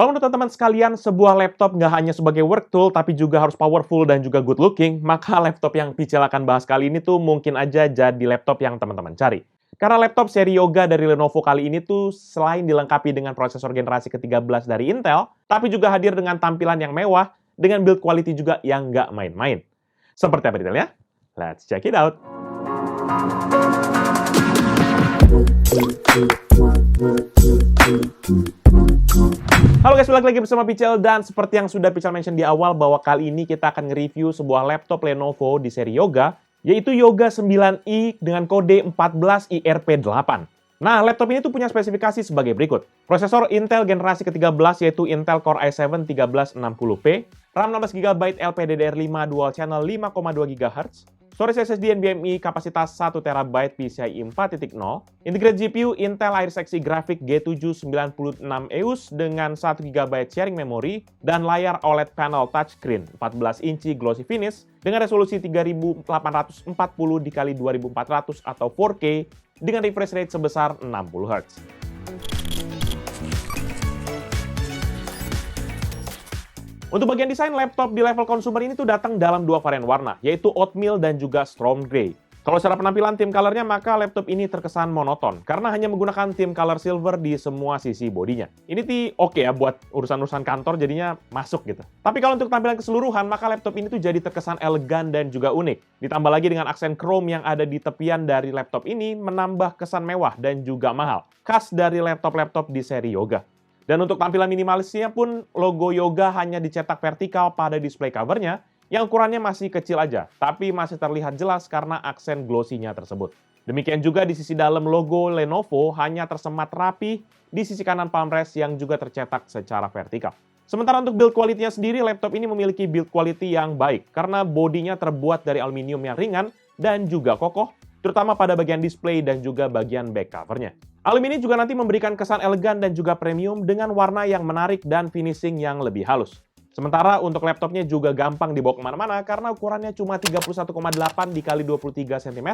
Kalau menurut teman-teman sekalian, sebuah laptop nggak hanya sebagai work tool, tapi juga harus powerful dan juga good looking, maka laptop yang Pichel akan bahas kali ini tuh mungkin aja jadi laptop yang teman-teman cari. Karena laptop seri Yoga dari Lenovo kali ini tuh selain dilengkapi dengan prosesor generasi ke-13 dari Intel, tapi juga hadir dengan tampilan yang mewah, dengan build quality juga yang nggak main-main. Seperti apa detailnya? Let's check it out! Halo guys, balik lagi bersama Pichel, dan seperti yang sudah Pichel mention di awal bahwa kali ini kita akan nge-review sebuah laptop Lenovo di seri Yoga, yaitu Yoga 9i dengan kode 14IRP8. Nah, laptop ini tuh punya spesifikasi sebagai berikut. Prosesor Intel generasi ke-13 yaitu Intel Core i7 1360p, RAM 16GB LPDDR5 dual channel 5,2 GHz, storage SSD NVMe kapasitas 1TB PCIe 4.0, integrated GPU Intel Iris Xe Graphics G7 96EUS dengan 1GB sharing memory, dan layar OLED panel touchscreen 14 inci glossy finish dengan resolusi 3840x2400 atau 4K dengan refresh rate sebesar 60 Hz. Untuk bagian desain, laptop di level consumer ini tuh datang dalam dua varian warna, yaitu Oatmeal dan juga Storm Grey. Kalau secara penampilan tim colornya, maka laptop ini terkesan monoton, karena hanya menggunakan tim color silver di semua sisi bodinya. Ini tuh oke ya buat urusan-urusan kantor, jadinya masuk gitu. Tapi kalau untuk tampilan keseluruhan, maka laptop ini tuh jadi terkesan elegan dan juga unik. Ditambah lagi dengan aksen chrome yang ada di tepian dari laptop ini, menambah kesan mewah dan juga mahal, khas dari laptop-laptop di seri Yoga. Dan untuk tampilan minimalisnya pun, logo Yoga hanya dicetak vertikal pada display covernya, yang ukurannya masih kecil aja, tapi masih terlihat jelas karena aksen glossy-nya tersebut. Demikian juga di sisi dalam logo Lenovo hanya tersemat rapi di sisi kanan palm rest yang juga tercetak secara vertikal. Sementara untuk build quality-nya sendiri, laptop ini memiliki build quality yang baik, karena bodinya terbuat dari aluminium yang ringan dan juga kokoh, terutama pada bagian display dan juga bagian back covernya. Aluminium juga nanti memberikan kesan elegan dan juga premium dengan warna yang menarik dan finishing yang lebih halus. Sementara untuk laptopnya juga gampang dibawa kemana-mana karena ukurannya cuma 31,8 x 23 cm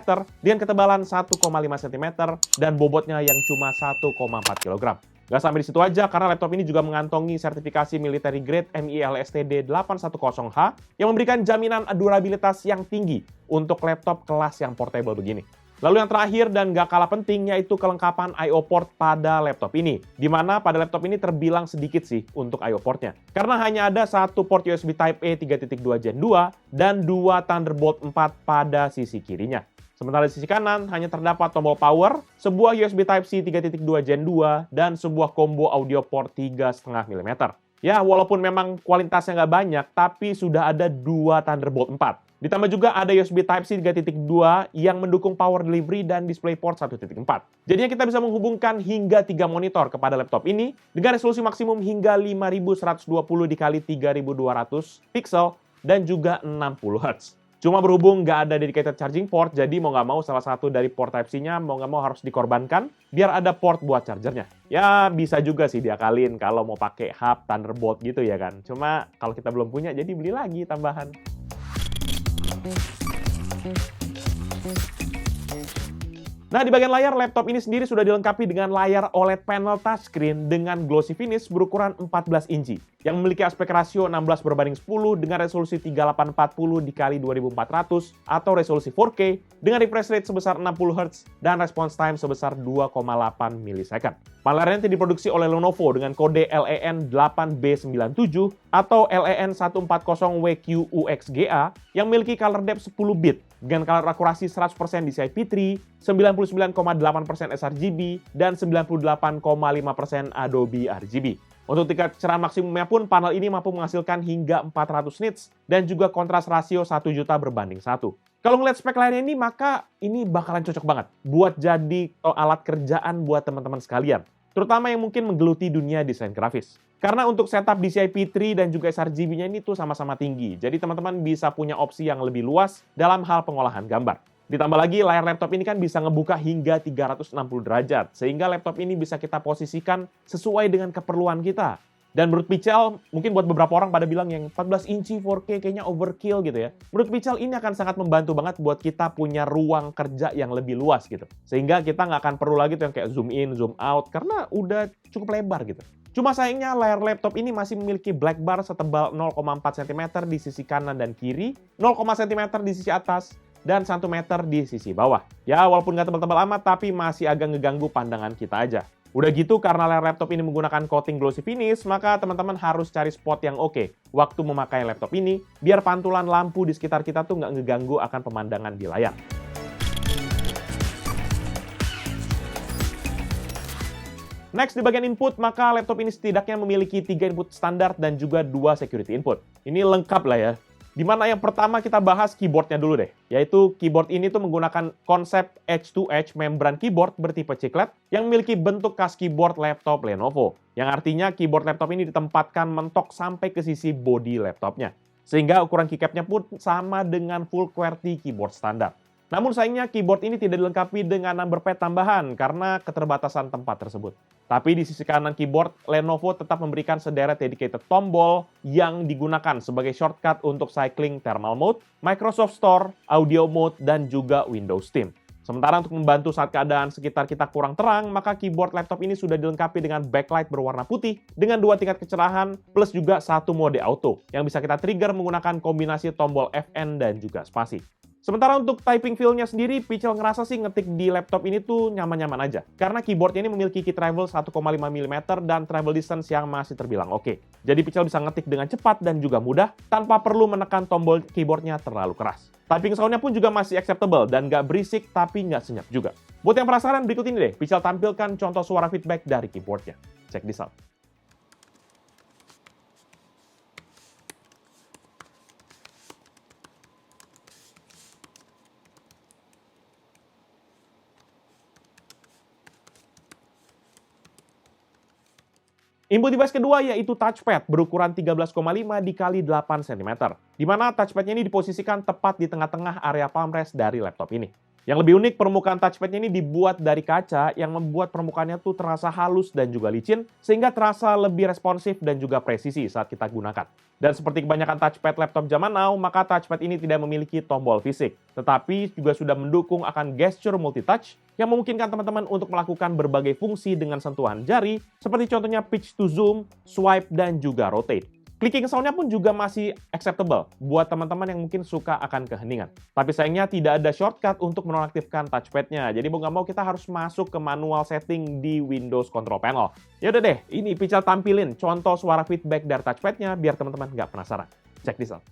dengan ketebalan 1,5 cm dan bobotnya yang cuma 1,4 kg. Gak sampai di situ aja, karena laptop ini juga mengantongi sertifikasi military grade MIL-STD 810H yang memberikan jaminan durabilitas yang tinggi untuk laptop kelas yang portable begini. Lalu yang terakhir dan gak kalah penting, yaitu kelengkapan I/O port pada laptop ini. Dimana pada laptop ini terbilang sedikit sih untuk I/O portnya. Karena hanya ada satu port USB Type-A 3.2 Gen 2 dan dua Thunderbolt 4 pada sisi kirinya. Sementara di sisi kanan hanya terdapat tombol power, sebuah USB Type-C 3.2 Gen 2, dan sebuah combo audio port 3,5 mm. Ya, walaupun memang kualitasnya nggak banyak, tapi sudah ada dua Thunderbolt 4. Ditambah juga ada USB Type-C 3.2 yang mendukung power delivery dan DisplayPort 1.4. Jadinya kita bisa menghubungkan hingga 3 monitor kepada laptop ini dengan resolusi maksimum hingga 5120 x 3200 pixel dan juga 60 Hz. Cuma berhubung nggak ada dedicated charging port, jadi mau nggak mau salah satu dari port Type-C-nya mau nggak mau harus dikorbankan biar ada port buat chargernya. Ya bisa juga sih diakalin kalau mau pakai hub Thunderbolt gitu ya kan. Cuma kalau kita belum punya, jadi beli lagi tambahan. Nah, di bagian layar, laptop ini sendiri sudah dilengkapi dengan layar OLED panel touchscreen dengan glossy finish berukuran 14 inci yang memiliki aspek rasio 16:10 dengan resolusi 3840 x 2400 atau resolusi 4K dengan refresh rate sebesar 60 Hz dan response time sebesar 2,8 milisecond. Layarnya nanti diproduksi oleh Lenovo dengan kode LEN8B97 atau LEN140WQUXGA yang memiliki color depth 10 bit dengan color akurasi 100% DCI P3, 99,8% sRGB, dan 98,5% Adobe RGB. Untuk tingkat kecerahan maksimumnya pun, panel ini mampu menghasilkan hingga 400 nits dan juga kontras rasio 1 juta berbanding 1. Kalau ngeliat spek layarnya ini, maka ini bakalan cocok banget buat jadi alat kerjaan buat teman-teman sekalian, terutama yang mungkin menggeluti dunia desain grafis. Karena untuk setup DCI P3 dan juga sRGB-nya ini tuh sama-sama tinggi, jadi teman-teman bisa punya opsi yang lebih luas dalam hal pengolahan gambar. Ditambah lagi, layar laptop ini kan bisa ngebuka hingga 360 derajat, sehingga laptop ini bisa kita posisikan sesuai dengan keperluan kita. Dan menurut Pichel, mungkin buat beberapa orang pada bilang yang 14 inci 4K kayaknya overkill gitu ya. Menurut Pichel, ini akan sangat membantu banget buat kita punya ruang kerja yang lebih luas gitu. Sehingga kita nggak akan perlu lagi tuh yang kayak zoom in, zoom out, karena udah cukup lebar gitu. Cuma sayangnya layar laptop ini masih memiliki black bar setebal 0,4 cm di sisi kanan dan kiri, 0, cm di sisi atas, dan 1 meter di sisi bawah. Ya, walaupun nggak tebal-tebal amat, tapi masih agak ngeganggu pandangan kita aja. Udah gitu, karena layar laptop ini menggunakan coating glossy finish, maka teman-teman harus cari spot yang oke waktu memakai laptop ini, biar pantulan lampu di sekitar kita tuh nggak ngeganggu akan pemandangan di layar. Next, di bagian input, maka laptop ini setidaknya memiliki 3 input standar dan juga 2 security input. Ini lengkap lah ya. Dimana yang pertama kita bahas keyboardnya dulu deh. Yaitu keyboard ini tuh menggunakan konsep edge-to-edge membran keyboard bertipe chiclet yang memiliki bentuk khas keyboard laptop Lenovo. Yang artinya keyboard laptop ini ditempatkan mentok sampai ke sisi bodi laptopnya. Sehingga ukuran keycapnya pun sama dengan full QWERTY keyboard standar. Namun sayangnya keyboard ini tidak dilengkapi dengan number pad tambahan karena keterbatasan tempat tersebut. Tapi di sisi kanan keyboard, Lenovo tetap memberikan sederet dedicated tombol yang digunakan sebagai shortcut untuk cycling thermal mode, Microsoft Store, audio mode, dan juga Windows Team. Sementara untuk membantu saat keadaan sekitar kita kurang terang, maka keyboard laptop ini sudah dilengkapi dengan backlight berwarna putih dengan 2 tingkat kecerahan plus juga 1 mode auto yang bisa kita trigger menggunakan kombinasi tombol Fn dan juga spasi. Sementara untuk typing feel-nya sendiri, Pichel ngerasa sih ngetik di laptop ini tuh nyaman-nyaman aja. Karena keyboardnya ini memiliki key travel 1,5 mm dan travel distance yang masih terbilang oke. Jadi Pichel bisa ngetik dengan cepat dan juga mudah, tanpa perlu menekan tombol keyboardnya terlalu keras. Typing sound-nya pun juga masih acceptable dan nggak berisik tapi nggak senyap juga. Buat yang penasaran, berikut ini deh, Pichel tampilkan contoh suara feedback dari keyboardnya. Check this out. Input device kedua yaitu touchpad berukuran 13,5 x 8 cm, di mana touchpadnya ini diposisikan tepat di tengah-tengah area palm rest dari laptop ini. Yang lebih unik, permukaan touchpadnya ini dibuat dari kaca yang membuat permukaannya tuh terasa halus dan juga licin, sehingga terasa lebih responsif dan juga presisi saat kita gunakan. Dan seperti kebanyakan touchpad laptop zaman now, maka touchpad ini tidak memiliki tombol fisik, tetapi juga sudah mendukung akan gesture multitouch yang memungkinkan teman-teman untuk melakukan berbagai fungsi dengan sentuhan jari, seperti contohnya pitch to zoom, swipe, dan juga rotate. Clicking sound-nya pun juga masih acceptable buat teman-teman yang mungkin suka akan keheningan. Tapi sayangnya tidak ada shortcut untuk menonaktifkan touchpad-nya. Jadi mau nggak mau kita harus masuk ke manual setting di Windows Control Panel. Ya udah deh, ini Pichel tampilin contoh suara feedback dari touchpad-nya biar teman-teman nggak penasaran. Check this out.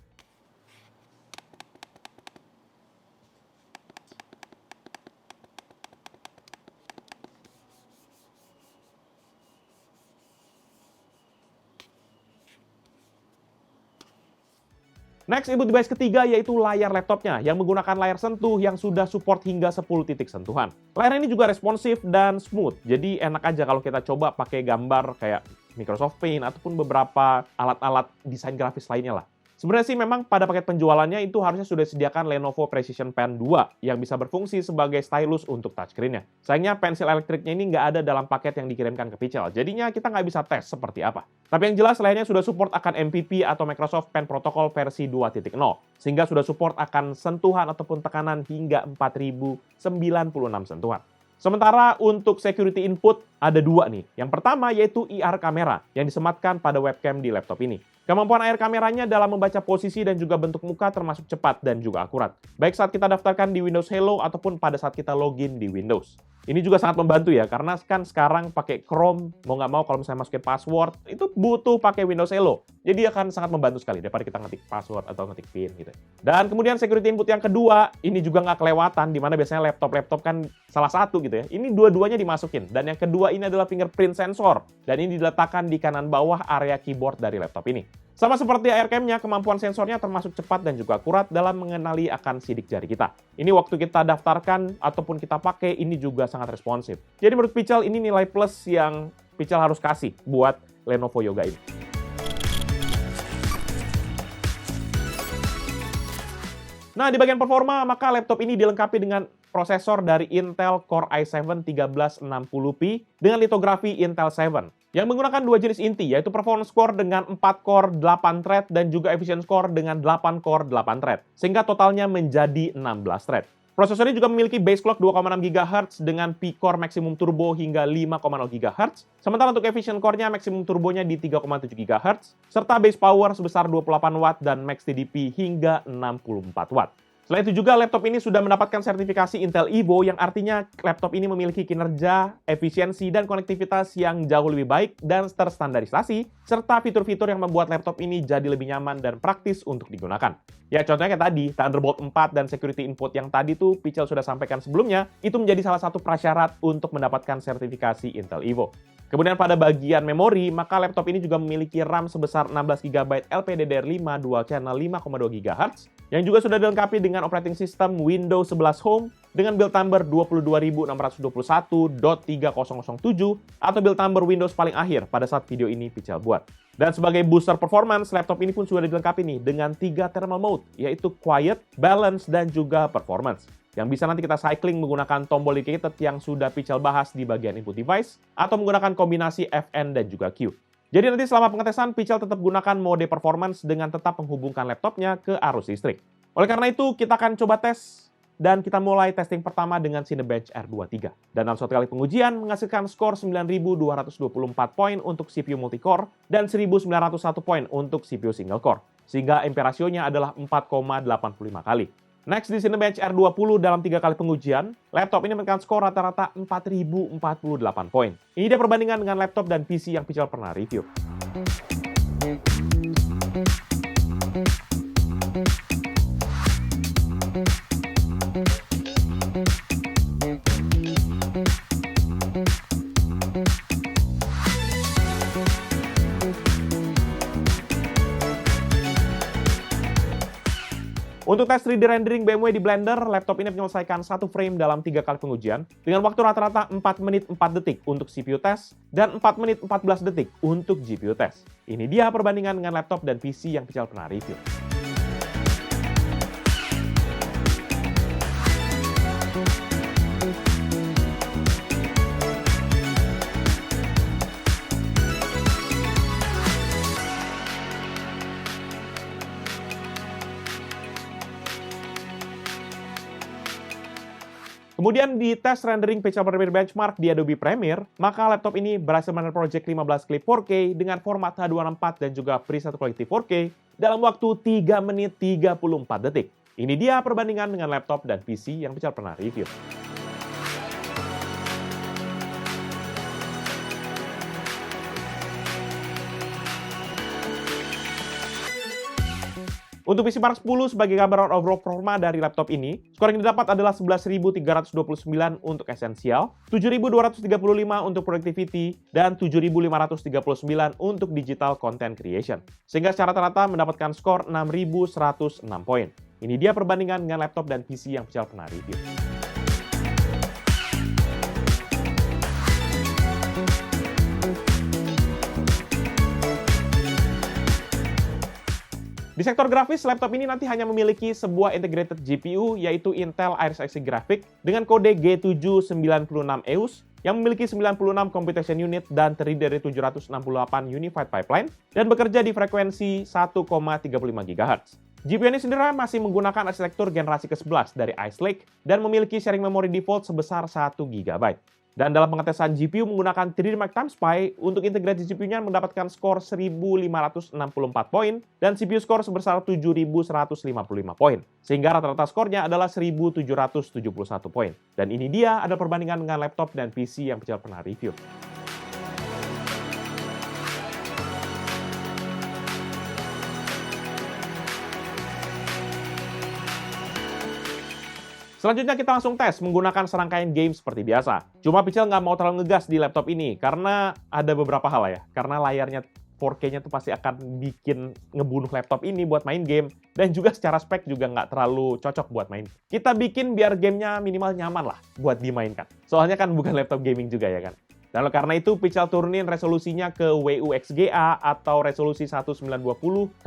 Next, input device ketiga yaitu layar laptopnya yang menggunakan layar sentuh yang sudah support hingga 10 titik sentuhan. Layar ini juga responsif dan smooth, jadi enak aja kalau kita coba pakai gambar kayak Microsoft Paint ataupun beberapa alat-alat desain grafis lainnya lah. Sebenarnya sih memang pada paket penjualannya itu harusnya sudah disediakan Lenovo Precision Pen 2 yang bisa berfungsi sebagai stylus untuk touchscreen-nya. Sayangnya pensil elektriknya ini nggak ada dalam paket yang dikirimkan ke Pichel, jadinya kita nggak bisa tes seperti apa. Tapi yang jelas layarnya sudah support akan MPP atau Microsoft Pen Protocol versi 2.0, sehingga sudah support akan sentuhan ataupun tekanan hingga 4096 sentuhan. Sementara untuk security input ada 2 nih. Yang pertama yaitu IR kamera yang disematkan pada webcam di laptop ini. Kemampuan IR kameranya dalam membaca posisi dan juga bentuk muka termasuk cepat dan juga akurat. Baik saat kita daftarkan di Windows Hello ataupun pada saat kita login di Windows. Ini juga sangat membantu ya, karena kan sekarang pakai Chrome, mau nggak mau kalau misalnya masukin password, itu butuh pakai Windows Hello. Jadi akan sangat membantu sekali daripada kita ngetik password atau ngetik PIN gitu. Dan kemudian security input yang kedua, ini juga nggak kelewatan, di mana biasanya laptop-laptop kan salah satu gitu ya. Ini dua-duanya dimasukin. Dan yang kedua ini adalah fingerprint sensor. Dan ini diletakkan di kanan bawah area keyboard dari laptop ini. Sama seperti AR cam-nya, kemampuan sensornya termasuk cepat dan juga akurat dalam mengenali akan sidik jari kita. Ini waktu kita daftarkan ataupun kita pakai, ini juga sangat responsif. Jadi menurut Pichel, ini nilai plus yang Pichel harus kasih buat Lenovo Yoga ini. Nah, di bagian performa, maka laptop ini dilengkapi dengan prosesor dari Intel Core i7-1360P dengan litografi Intel 7 yang menggunakan 2 jenis inti, yaitu performance core dengan 4 core 8 thread dan juga efficient core dengan 8 core 8 thread, sehingga totalnya menjadi 16 thread. Prosesor ini juga memiliki base clock 2,6 GHz dengan P-core maksimum turbo hingga 5,0 GHz, sementara untuk efficient core-nya maksimum turbonya di 3,7 GHz, serta base power sebesar 28 Watt dan max TDP hingga 64 Watt. Selain itu juga laptop ini sudah mendapatkan sertifikasi Intel Evo yang artinya laptop ini memiliki kinerja, efisiensi, dan konektivitas yang jauh lebih baik dan terstandarisasi, serta fitur-fitur yang membuat laptop ini jadi lebih nyaman dan praktis untuk digunakan. Ya contohnya kayak tadi, Thunderbolt 4 dan security input yang tadi tuh Pichel sudah sampaikan sebelumnya, itu menjadi salah satu prasyarat untuk mendapatkan sertifikasi Intel Evo. Kemudian pada bagian memori, maka laptop ini juga memiliki RAM sebesar 16 GB LPDDR5 dual channel 5,2 GHz yang juga sudah dilengkapi dengan operating system Windows 11 Home dengan build number 22621.3007 atau build number Windows paling akhir pada saat video ini Pichel buat. Dan sebagai booster performance, laptop ini pun sudah dilengkapi nih dengan 3 thermal mode, yaitu Quiet, Balance, dan juga Performance. Yang bisa nanti kita cycling menggunakan tombol dedicated yang sudah Pichel bahas di bagian input device, atau menggunakan kombinasi FN dan juga Q. Jadi nanti selama pengetesan, Pichel tetap gunakan mode performance dengan tetap menghubungkan laptopnya ke arus listrik. Oleh karena itu, kita akan coba tes, dan kita mulai testing pertama dengan Cinebench R23. Dan dalam suatu kali pengujian, menghasilkan skor 9.224 poin untuk CPU multicore, dan 1.901 poin untuk CPU single core. Sehingga ampere rasionya adalah 4,85 kali. Next di Cinebench R20 dalam 3 kali pengujian, laptop ini memberikan skor rata-rata 4.048 poin. Ini dia perbandingan dengan laptop dan PC yang Pichel pernah review. Untuk tes 3D rendering BMW di Blender, laptop ini menyelesaikan 1 frame dalam 3 kali pengujian dengan waktu rata-rata 4 menit 4 detik untuk CPU test dan 4 menit 14 detik untuk GPU test. Ini dia perbandingan dengan laptop dan PC yang Pichel pernah review. Kemudian di tes rendering Pichel Premiere Benchmark di Adobe Premiere, maka laptop ini berhasil men-project 15 klip 4K dengan format H264 dan juga preset quality 4K dalam waktu 3 menit 34 detik. Ini dia perbandingan dengan laptop dan PC yang Pichel pernah review. Untuk PC Mark 10 sebagai gambaran overall performa dari laptop ini, skor yang didapat adalah 11.329 untuk Essential, 7.235 untuk Productivity, dan 7.539 untuk Digital Content Creation. Sehingga secara rata-rata mendapatkan skor 6.106 poin. Ini dia perbandingan dengan laptop dan PC yang Pichel pernah review. Di sektor grafis, laptop ini nanti hanya memiliki sebuah integrated GPU, yaitu Intel Iris Xe Graphics dengan kode G796EUS yang memiliki 96 computation unit dan terdiri dari 768 unified pipeline dan bekerja di frekuensi 1,35 GHz. GPU ini sendiri masih menggunakan arsitektur generasi ke-11 dari Ice Lake dan memiliki sharing memory default sebesar 1 GB. Dan dalam pengetesan GPU menggunakan 3D Mark TimeSpy, untuk integrasi GPU-nya mendapatkan skor 1.564 poin dan CPU skor sebesar 7.155 poin. Sehingga rata-rata skornya adalah 1.771 poin. Dan ini dia ada perbandingan dengan laptop dan PC yang Pichel pernah review. Selanjutnya kita langsung tes menggunakan serangkaian game seperti biasa. Cuma Pichel nggak mau terlalu ngegas di laptop ini karena ada beberapa hal ya. Karena layarnya 4K-nya tuh pasti akan bikin ngebunuh laptop ini buat main game. Dan juga secara spek juga nggak terlalu cocok buat main. Kita bikin biar gamenya minimal nyaman lah buat dimainkan. Soalnya kan bukan laptop gaming juga ya kan. Dan karena itu, Pichel turunin resolusinya ke WUXGA atau resolusi 1920x1200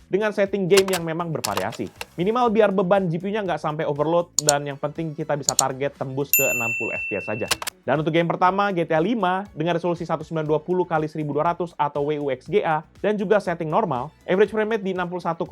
dengan setting game yang memang bervariasi. Minimal biar beban GPU-nya nggak sampai overload dan yang penting kita bisa target tembus ke 60 FPS saja. Dan untuk game pertama, GTA 5 dengan resolusi 1920x1200 atau WUXGA dan juga setting normal, average frame rate di 61,1,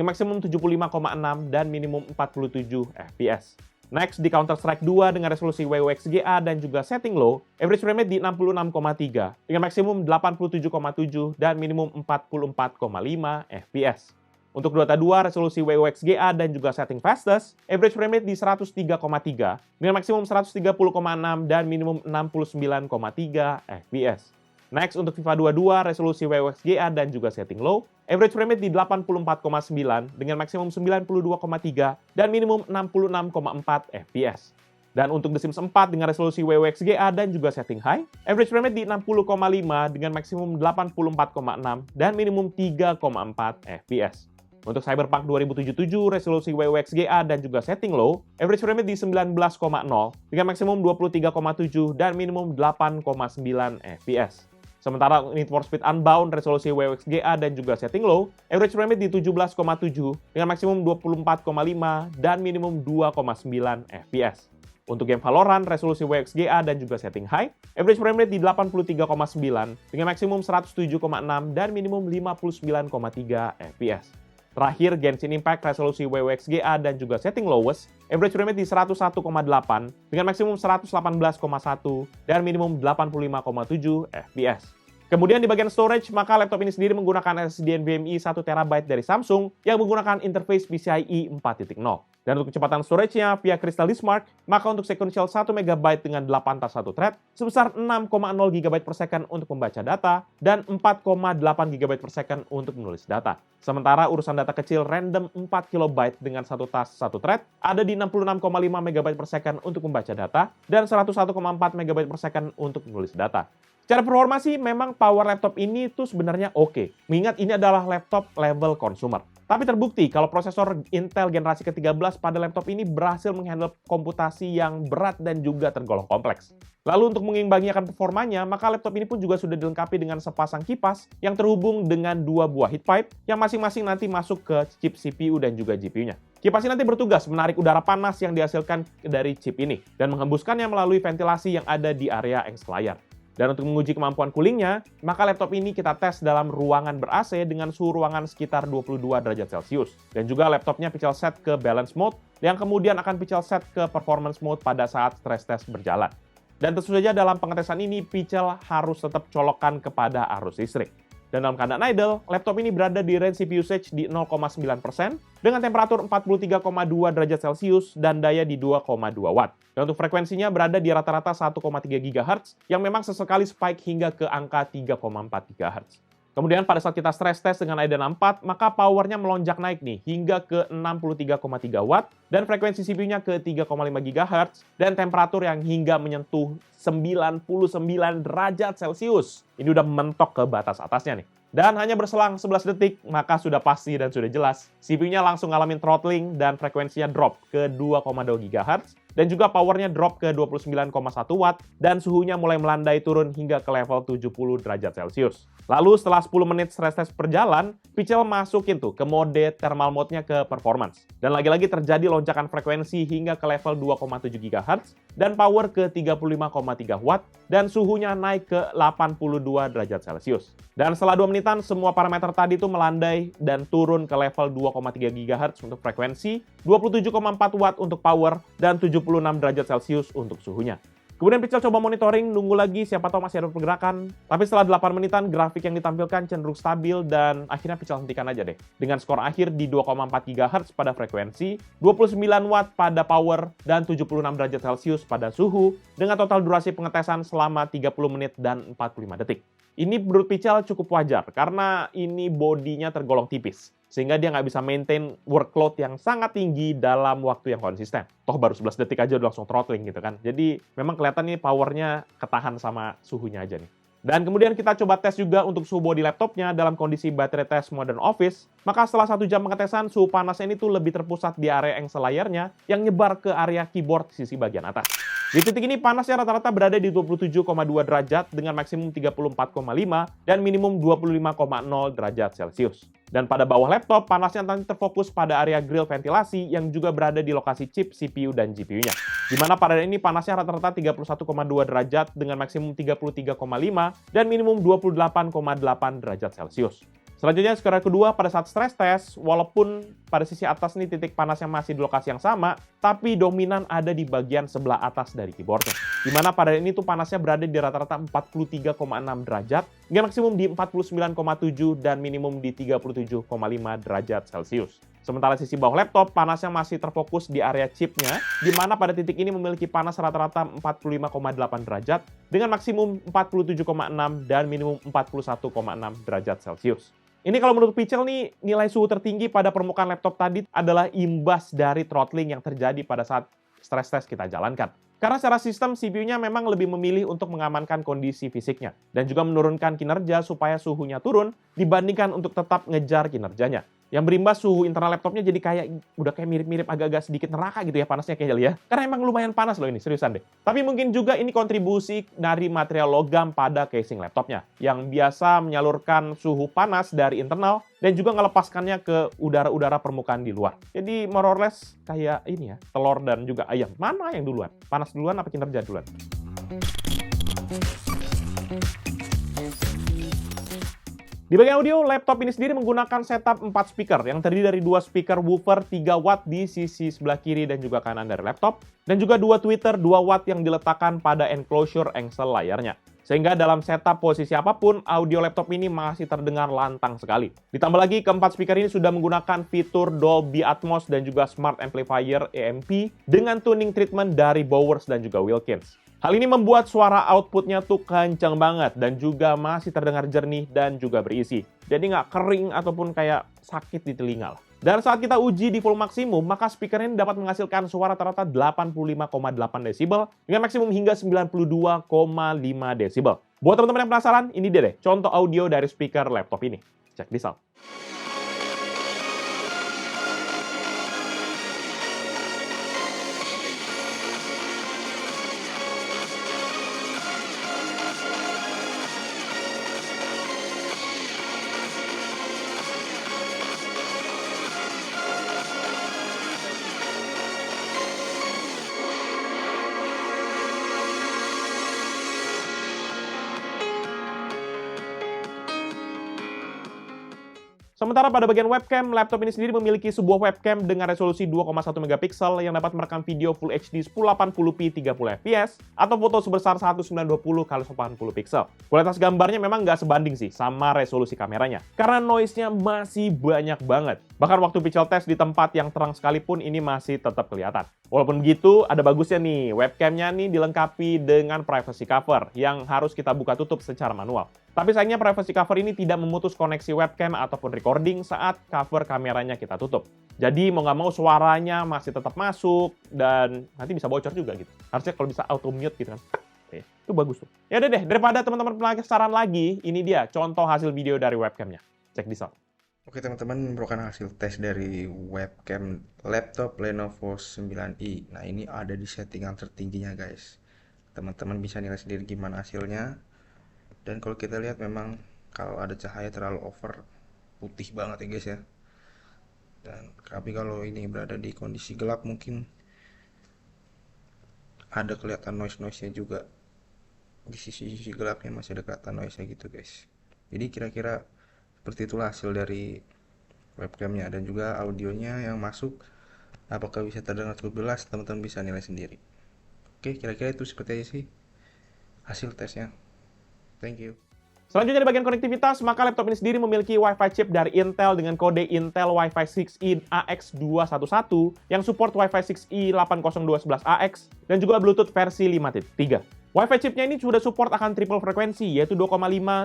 maksimum 75,6 dan minimum 47 FPS. Next, di Counter-Strike 2 dengan resolusi WUXGA dan juga setting low, average frame rate di 66,3 dengan maksimum 87,7 dan minimum 44,5 FPS. Untuk Dota 2, resolusi WUXGA dan juga setting fastest, average frame rate di 103,3 dengan maksimum 130,6 dan minimum 69,3 FPS. Next, untuk FIFA 22, resolusi WUXGA dan juga setting low, average frame rate di 84,9 dengan maksimum 92,3 dan minimum 66,4 FPS. Dan untuk The Sims 4 dengan resolusi WUXGA dan juga setting high, average frame rate di 60,5 dengan maksimum 84,6 dan minimum 3,4 FPS. Untuk Cyberpunk 2077, resolusi WUXGA dan juga setting low, average frame rate di 19,0 dengan maksimum 23,7 dan minimum 8,9 FPS. Sementara Need for Speed Unbound, resolusi WUXGA dan juga setting low, average frame rate di 17,7 dengan maksimum 24,5 dan minimum 2,9 FPS. Untuk game Valorant, resolusi WUXGA dan juga setting high, average frame rate di 83,9 dengan maksimum 107,6 dan minimum 59,3 FPS. Terakhir, Genshin Impact, resolusi WUXGA dan juga setting lowest, average frame rate di 101,8 dengan maksimum 118,1 dan minimum 85,7 FPS. Kemudian di bagian storage, maka laptop ini sendiri menggunakan SSD NVMe 1TB dari Samsung yang menggunakan interface PCIe 4.0. Dan untuk kecepatan storage-nya via Crystal Disk Mark, maka untuk sequential 1 MB dengan 8 tas 1 thread sebesar 6,0 GB per second untuk membaca data dan 4,8 GB per second untuk menulis data. Sementara urusan data kecil random 4 KB dengan 1 tas 1 thread ada di 66,5 MB per second untuk membaca data dan 101,4 MB per second untuk menulis data. Secara performa sih memang power laptop ini tuh sebenarnya oke. Mengingat ini adalah laptop level consumer. Tapi terbukti kalau prosesor Intel generasi ke-13 pada laptop ini berhasil menghandle komputasi yang berat dan juga tergolong kompleks. Lalu untuk mengimbangi akan performanya, maka laptop ini pun juga sudah dilengkapi dengan sepasang kipas yang terhubung dengan 2 buah heat pipe yang masing-masing nanti masuk ke chip CPU dan juga GPU-nya. Kipas ini nanti bertugas menarik udara panas yang dihasilkan dari chip ini dan menghembuskannya melalui ventilasi yang ada di area eks layar. Dan untuk menguji kemampuan coolingnya, maka laptop ini kita tes dalam ruangan ber-AC dengan suhu ruangan sekitar 22 derajat Celcius. Dan juga laptopnya Pichel set ke balance mode, yang kemudian akan Pichel set ke performance mode pada saat stress test berjalan. Dan tentu saja dalam pengetesan ini, Pichel harus tetap colokkan kepada arus listrik. Dan dalam keadaan idle, laptop ini berada di range CPU usage di 0,9% dengan temperatur 43,2 derajat Celcius dan daya di 2,2 watt. Dan untuk frekuensinya berada di rata-rata 1,3 GHz yang memang sesekali spike hingga ke angka 3,4 GHz. Kemudian pada saat kita stress test dengan Adreno 4, maka powernya melonjak naik nih hingga ke 63,3 watt dan frekuensi CPU-nya ke 3,5 GHz dan temperatur yang hingga menyentuh 99 derajat Celcius. Ini udah mentok ke batas atasnya nih. Dan hanya berselang 11 detik, maka sudah pasti dan sudah jelas, CPU-nya langsung ngalamin throttling dan frekuensinya drop ke 2,2 GHz, dan juga powernya drop ke 29,1 watt, dan suhunya mulai melandai turun hingga ke level 70 derajat Celcius. Lalu setelah 10 menit stress test berjalan, Pichel masukin tuh ke mode thermal mode-nya ke performance. Dan lagi-lagi terjadi lonjakan frekuensi hingga ke level 2,7 GHz, dan power ke 35,3 watt, dan suhunya naik ke 82 derajat Celcius. Dan setelah 2 menitan, semua parameter tadi tuh melandai dan turun ke level 2,3 GHz untuk frekuensi, 27,4 watt untuk power, dan 76 derajat Celcius untuk suhunya. Kemudian Pichel coba monitoring, nunggu lagi siapa tahu masih ada pergerakan. Tapi setelah 8 menitan, grafik yang ditampilkan cenderung stabil dan akhirnya Pichel hentikan aja deh. Dengan skor akhir di 2,4 GHz pada frekuensi, 29 watt pada power, dan 76 derajat Celcius pada suhu, dengan total durasi pengetesan selama 30 menit dan 45 detik. Ini menurut Pichel cukup wajar, karena ini bodinya tergolong tipis. Sehingga dia nggak bisa maintain workload yang sangat tinggi dalam waktu yang konsisten. Toh baru 11 detik aja udah langsung throttling gitu kan. Jadi memang kelihatan nih powernya ketahan sama suhunya aja nih. Dan kemudian kita coba tes juga untuk suhu bodi laptopnya dalam kondisi baterai tes Modern Office. Maka setelah 1 jam pengetesan, suhu panasnya ini tuh lebih terpusat di area engsel layarnya yang nyebar ke area keyboard sisi bagian atas. Di titik ini panasnya rata-rata berada di 27,2 derajat dengan maksimum 34,5 dan minimum 25,0 derajat Celcius. Dan pada bawah laptop, panasnya nanti terfokus pada area grill ventilasi yang juga berada di lokasi chip CPU dan GPU-nya. Di mana pada ini panasnya rata-rata 31,2 derajat dengan maksimum 33,5 dan minimum 28,8 derajat Celcius. Selanjutnya, skenario kedua pada saat stress test, walaupun pada sisi atas nih titik panasnya masih di lokasi yang sama, tapi dominan ada di bagian sebelah atas dari keyboardnya. Di mana pada ini tuh panasnya berada di rata-rata 43,6 derajat, dengan maksimum di 49,7 dan minimum di 37,5 derajat Celcius. Sementara sisi bawah laptop, panasnya masih terfokus di area chipnya, di mana pada titik ini memiliki panas rata-rata 45,8 derajat, dengan maksimum 47,6 dan minimum 41,6 derajat Celcius. Ini kalau menurut Pichel nih, nilai suhu tertinggi pada permukaan laptop tadi adalah imbas dari throttling yang terjadi pada saat stress test kita jalankan. Karena secara sistem, CPU-nya memang lebih memilih untuk mengamankan kondisi fisiknya, dan juga menurunkan kinerja supaya suhunya turun dibandingkan untuk tetap ngejar kinerjanya. Yang berimbas suhu internal laptopnya jadi udah kayak mirip-mirip agak-agak sedikit neraka gitu ya panasnya kayaknya ya. Karena emang lumayan panas loh ini, seriusan deh. Tapi mungkin juga ini kontribusi dari material logam pada casing laptopnya, yang biasa menyalurkan suhu panas dari internal dan juga melepaskannya ke udara-udara permukaan di luar. Jadi more or less kayak ini ya, telur dan juga ayam. Mana yang duluan? Panas duluan apa kinerja duluan? Di bagian audio, laptop ini sendiri menggunakan setup 4 speaker yang terdiri dari 2 speaker woofer 3 watt di sisi sebelah kiri dan juga kanan dari laptop, dan juga 2 tweeter 2 watt yang diletakkan pada enclosure engsel layarnya. Sehingga dalam setup posisi apapun, audio laptop ini masih terdengar lantang sekali. Ditambah lagi, keempat speaker ini sudah menggunakan fitur Dolby Atmos dan juga Smart Amplifier EMP dengan tuning treatment dari Bowers dan juga Wilkins. Hal ini membuat suara outputnya tuh kencang banget dan juga masih terdengar jernih dan juga berisi. Jadi nggak kering ataupun kayak sakit di telinga lah. Dan saat kita uji di full maksimum, maka speaker ini dapat menghasilkan suara rata-rata 85,8 desibel dengan maksimum hingga 92,5 desibel. Buat teman-teman yang penasaran, ini dia deh contoh audio dari speaker laptop ini. Check this out. Sementara pada bagian webcam, laptop ini sendiri memiliki sebuah webcam dengan resolusi 2,1 megapiksel yang dapat merekam video Full HD 1080p 30 fps atau foto sebesar 1920 x 80 piksel. Kualitas gambarnya memang nggak sebanding sih sama resolusi kameranya, karena noise-nya masih banyak banget. Bahkan waktu Pichel test di tempat yang terang sekalipun ini masih tetap kelihatan. Walaupun begitu, ada bagusnya nih, webcamnya nih dilengkapi dengan privacy cover yang harus kita buka tutup secara manual. Tapi sayangnya privacy cover ini tidak memutus koneksi webcam ataupun recording saat cover kameranya kita tutup. Jadi mau nggak mau suaranya masih tetap masuk dan nanti bisa bocor juga gitu. Harusnya kalau bisa auto mute gitu kan. Itu bagus tuh. Ya udah deh, daripada teman-teman penasaran lagi, ini dia contoh hasil video dari webcamnya. Check this out. Oke teman-teman, merupakan hasil tes dari webcam laptop Lenovo 9i. Nah ini ada di settingan tertingginya guys. Teman-teman bisa nilai sendiri gimana hasilnya. Dan kalau kita lihat memang kalau ada cahaya terlalu over, putih banget ya guys ya. Dan tapi kalau ini berada di kondisi gelap mungkin ada kelihatan noise-nya juga. Di sisi gelapnya masih ada kelihatan noise-nya gitu guys. Jadi kira-kira seperti itulah hasil dari webcamnya dan juga audionya yang masuk. Apakah bisa terdengar cukup jelas, teman-teman bisa nilai sendiri. Oke, kira-kira itu seperti aja sih hasil tesnya. Thank you. Selanjutnya di bagian konektivitas, maka laptop ini sendiri memiliki Wi-Fi chip dari Intel dengan kode Intel Wi-Fi 6E AX211 yang support Wi-Fi 6E 80211AX dan juga Bluetooth versi 5.3. Wi-Fi chipnya ini sudah support akan triple frekuensi, yaitu 2,5,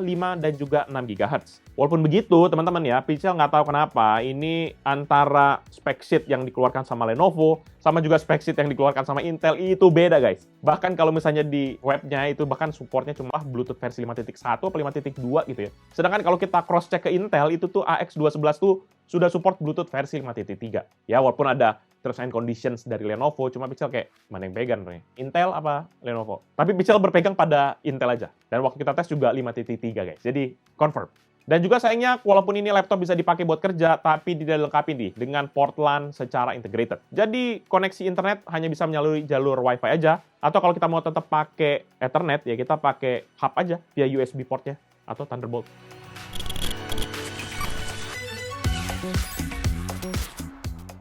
5, dan juga 6 GHz. Walaupun begitu, teman-teman ya, Pichel nggak tahu kenapa ini antara spec sheet yang dikeluarkan sama Lenovo, sama juga spec sheet yang dikeluarkan sama Intel itu beda, guys. Bahkan kalau misalnya di webnya itu bahkan supportnya cuma Bluetooth versi 5.1 atau 5.2 gitu ya. Sedangkan kalau kita cross-check ke Intel, itu tuh AX211 tuh sudah support Bluetooth versi 5.3. Ya, walaupun ada terms and conditions dari Lenovo, cuma Pichel kayak, mana yang pegang nih? Intel apa Lenovo? Tapi Pichel berpegang pada Intel aja. Dan waktu kita tes juga 5.3, guys. Jadi, confirm. Dan juga sayangnya, walaupun ini laptop bisa dipakai buat kerja, tapi tidak dilengkapi nih dengan port LAN secara integrated. Jadi, koneksi internet hanya bisa melalui jalur Wi-Fi aja, atau kalau kita mau tetap pakai Ethernet, ya kita pakai hub aja via USB portnya, atau Thunderbolt.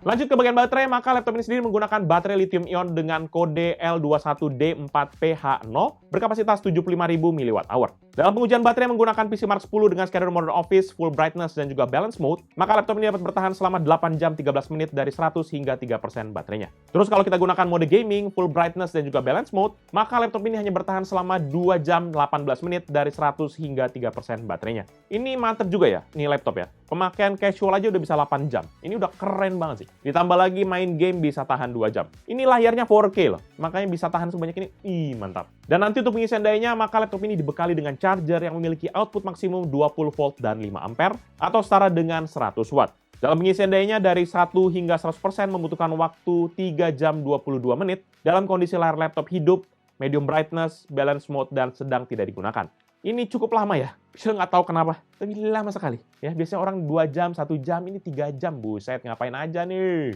Lanjut ke bagian baterai, maka laptop ini sendiri menggunakan baterai lithium ion dengan kode L21D4PH0 berkapasitas 75.000 mAh. Dalam pengujian baterai menggunakan PC Mark 10 dengan scanner Modern Office, full brightness, dan juga balance mode, maka laptop ini dapat bertahan selama 8 jam 13 menit dari 100 hingga 3% baterainya. Terus kalau kita gunakan mode gaming, full brightness, dan juga balance mode, maka laptop ini hanya bertahan selama 2 jam 18 menit dari 100 hingga 3% baterainya. Ini mantep juga ya, ini laptop ya. Pemakaian casual aja udah bisa 8 jam. Ini udah keren banget sih. Ditambah lagi main game bisa tahan 2 jam. Ini layarnya 4K loh, makanya bisa tahan sebanyak ini. Mantap. Dan nanti untuk pengisian dayanya, maka laptop ini dibekali dengan charger yang memiliki output maksimum 20 volt dan 5 ampere atau setara dengan 100 watt. Dalam pengisian dayanya dari 1 hingga 100% membutuhkan waktu 3 jam 22 menit dalam kondisi layar laptop hidup, medium brightness, balance mode, dan sedang tidak digunakan. Ini cukup lama ya, saya nggak tahu kenapa, tapi lama sekali. Ya, biasanya orang 2 jam, 1 jam, ini 3 jam, buset, ngapain aja nih?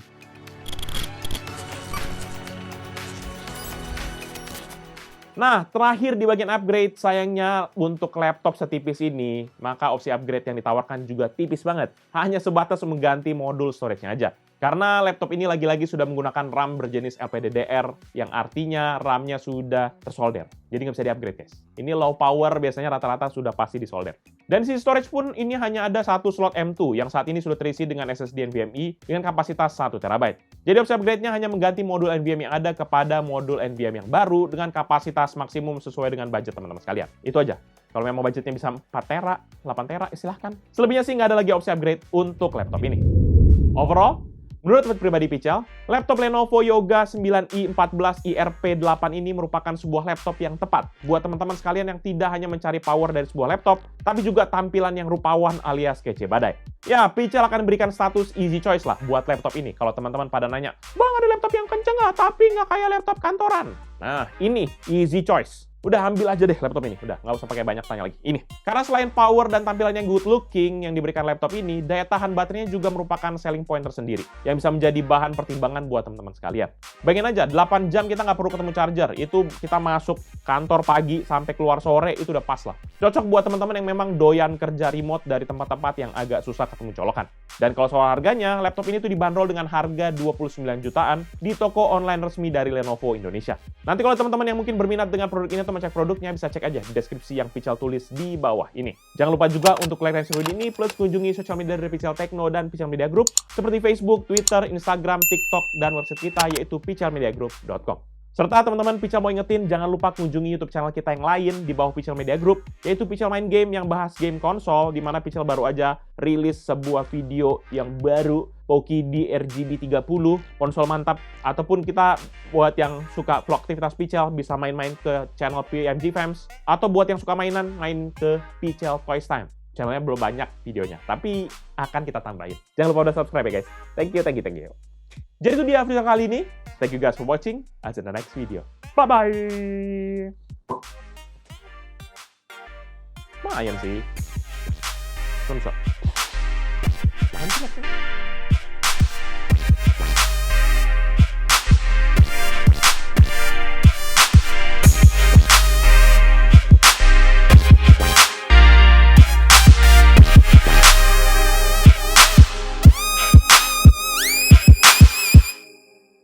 Nah, terakhir di bagian upgrade, sayangnya untuk laptop setipis ini, maka opsi upgrade yang ditawarkan juga tipis banget. Hanya sebatas mengganti modul storage-nya aja. Karena laptop ini lagi-lagi sudah menggunakan RAM berjenis LPDDR, yang artinya RAM-nya sudah tersolder. Jadi nggak bisa di-upgrade, guys. Ini low power, biasanya rata-rata sudah pasti disolder. Dan sisi storage pun ini hanya ada satu slot M2, yang saat ini sudah terisi dengan SSD NVMe dengan kapasitas 1 TB. Jadi opsi upgrade-nya hanya mengganti modul NVMe yang ada kepada modul NVMe yang baru dengan kapasitas maksimum sesuai dengan budget teman-teman sekalian. Itu aja. Kalau memang budgetnya bisa 4 tera, 8 tera, silahkan. Selebihnya sih nggak ada lagi opsi upgrade untuk laptop ini. Overall, menurut pribadi Pichel, laptop Lenovo Yoga 9i14 IRP8 ini merupakan sebuah laptop yang tepat buat teman-teman sekalian yang tidak hanya mencari power dari sebuah laptop, tapi juga tampilan yang rupawan alias kece badai. Ya, Pichel akan berikan status easy choice lah buat laptop ini. Kalau teman-teman pada nanya, "Bang, ada laptop yang kenceng nggak, tapi nggak kayak laptop kantoran?" Nah, ini easy choice. Udah ambil aja deh laptop ini, udah nggak usah pakai banyak tanya lagi. Ini, karena selain power dan tampilan yang good looking yang diberikan laptop ini, daya tahan baterainya juga merupakan selling point tersendiri yang bisa menjadi bahan pertimbangan buat teman-teman sekalian. Bayangin aja, 8 jam kita nggak perlu ketemu charger, itu kita masuk kantor pagi sampai keluar sore itu udah pas lah. Cocok buat teman-teman yang memang doyan kerja remote dari tempat-tempat yang agak susah ketemu colokan. Dan kalau soal harganya, laptop ini tuh dibanderol dengan harga 29 jutaan di toko online resmi dari Lenovo Indonesia. Nanti kalau teman-teman yang mungkin berminat dengan produk ini atau cek produknya, bisa cek aja di deskripsi yang Pichel tulis di bawah ini. Jangan lupa juga untuk like dan share video ini, plus kunjungi sosial media dari Pichel Techno dan Pichel Media Group, seperti Facebook, Twitter, Instagram, TikTok, dan website kita yaitu pichelmediagroup.com. Serta teman-teman, Pichel mau ingetin, jangan lupa kunjungi YouTube channel kita yang lain di bawah Pichel Media Group, yaitu Pichel Main Game yang bahas game konsol, di mana Pichel baru aja rilis sebuah video yang baru, Poki di RGB 30, konsol mantap. Ataupun kita buat yang suka vlog aktivitas Pichel, bisa main-main ke channel PMG Fams, atau buat yang suka mainan, main ke Pichel Toys Time. Channelnya belum banyak videonya, tapi akan kita tambahin. Jangan lupa udah subscribe ya guys. Thank you. Jadi itu dia video kali ini. Thank you guys for watching. I'll see you in the next video. Bye-bye. Lumayan sih. Mantap.